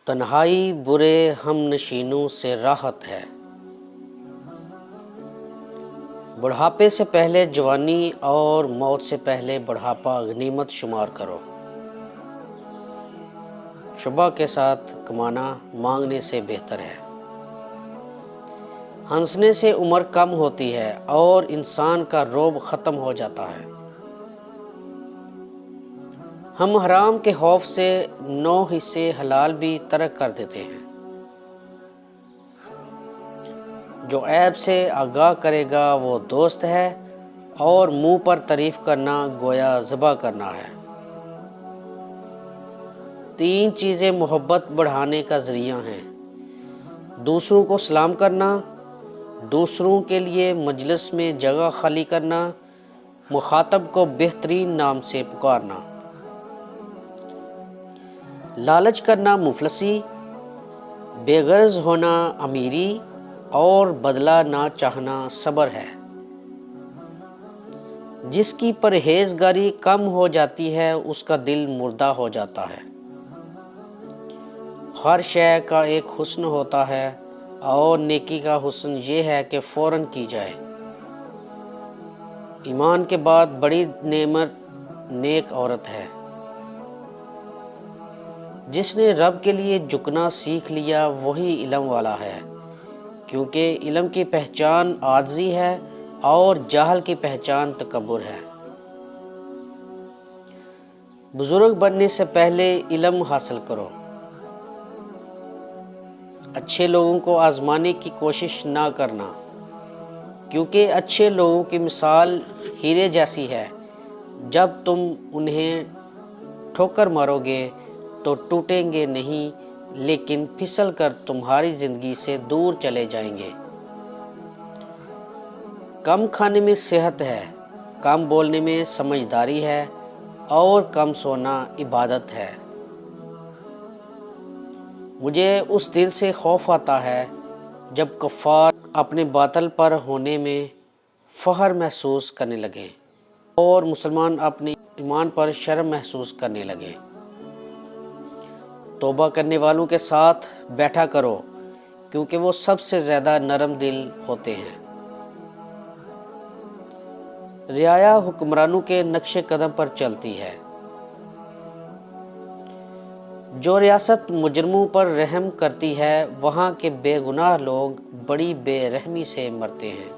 تنہائی برے ہم نشینوں سے راحت ہے۔ بڑھاپے سے پہلے جوانی اور موت سے پہلے بڑھاپا غنیمت شمار کرو۔ شبہ کے ساتھ کمانا مانگنے سے بہتر ہے۔ ہنسنے سے عمر کم ہوتی ہے اور انسان کا رعب ختم ہو جاتا ہے۔ ہم حرام کے خوف سے 9 حصے حلال بھی ترک کر دیتے ہیں۔ جو عیب سے آگاہ کرے گا وہ دوست ہے، اور منہ پر تعریف کرنا گویا ذبح کرنا ہے۔ 3 چیزیں محبت بڑھانے کا ذریعہ ہیں: دوسروں کو سلام کرنا، دوسروں کے لیے مجلس میں جگہ خالی کرنا، مخاطب کو بہترین نام سے پکارنا۔ لالچ کرنا مفلسی، بے غرض ہونا امیری، اور بدلہ نہ چاہنا صبر ہے۔ جس کی پرہیزگاری کم ہو جاتی ہے اس کا دل مردہ ہو جاتا ہے۔ ہر شے کا ایک حسن ہوتا ہے، اور نیکی کا حسن یہ ہے کہ فوراً کی جائے۔ ایمان کے بعد بڑی نعمت نیک عورت ہے۔ جس نے رب کے لیے جھکنا سیکھ لیا وہی علم والا ہے، کیونکہ علم کی پہچان عاجزی ہے اور جہل کی پہچان تکبر ہے۔ بزرگ بننے سے پہلے علم حاصل کرو۔ اچھے لوگوں کو آزمانے کی کوشش نہ کرنا، کیونکہ اچھے لوگوں کی مثال ہیرے جیسی ہے۔ جب تم انہیں ٹھوکر مارو گے تو ٹوٹیں گے نہیں، لیکن پھسل کر تمہاری زندگی سے دور چلے جائیں گے۔ کم کھانے میں صحت ہے، کم بولنے میں سمجھداری ہے، اور کم سونا عبادت ہے۔ مجھے اس دن سے خوف آتا ہے جب کفار اپنے باطل پر ہونے میں فخر محسوس کرنے لگیں اور مسلمان اپنے ایمان پر شرم محسوس کرنے لگیں۔ توبہ کرنے والوں کے ساتھ بیٹھا کرو، کیونکہ وہ سب سے زیادہ نرم دل ہوتے ہیں۔ رعایا حکمرانوں کے نقش قدم پر چلتی ہے۔ جو ریاست مجرموں پر رحم کرتی ہے وہاں کے بے گناہ لوگ بڑی بے رحمی سے مرتے ہیں۔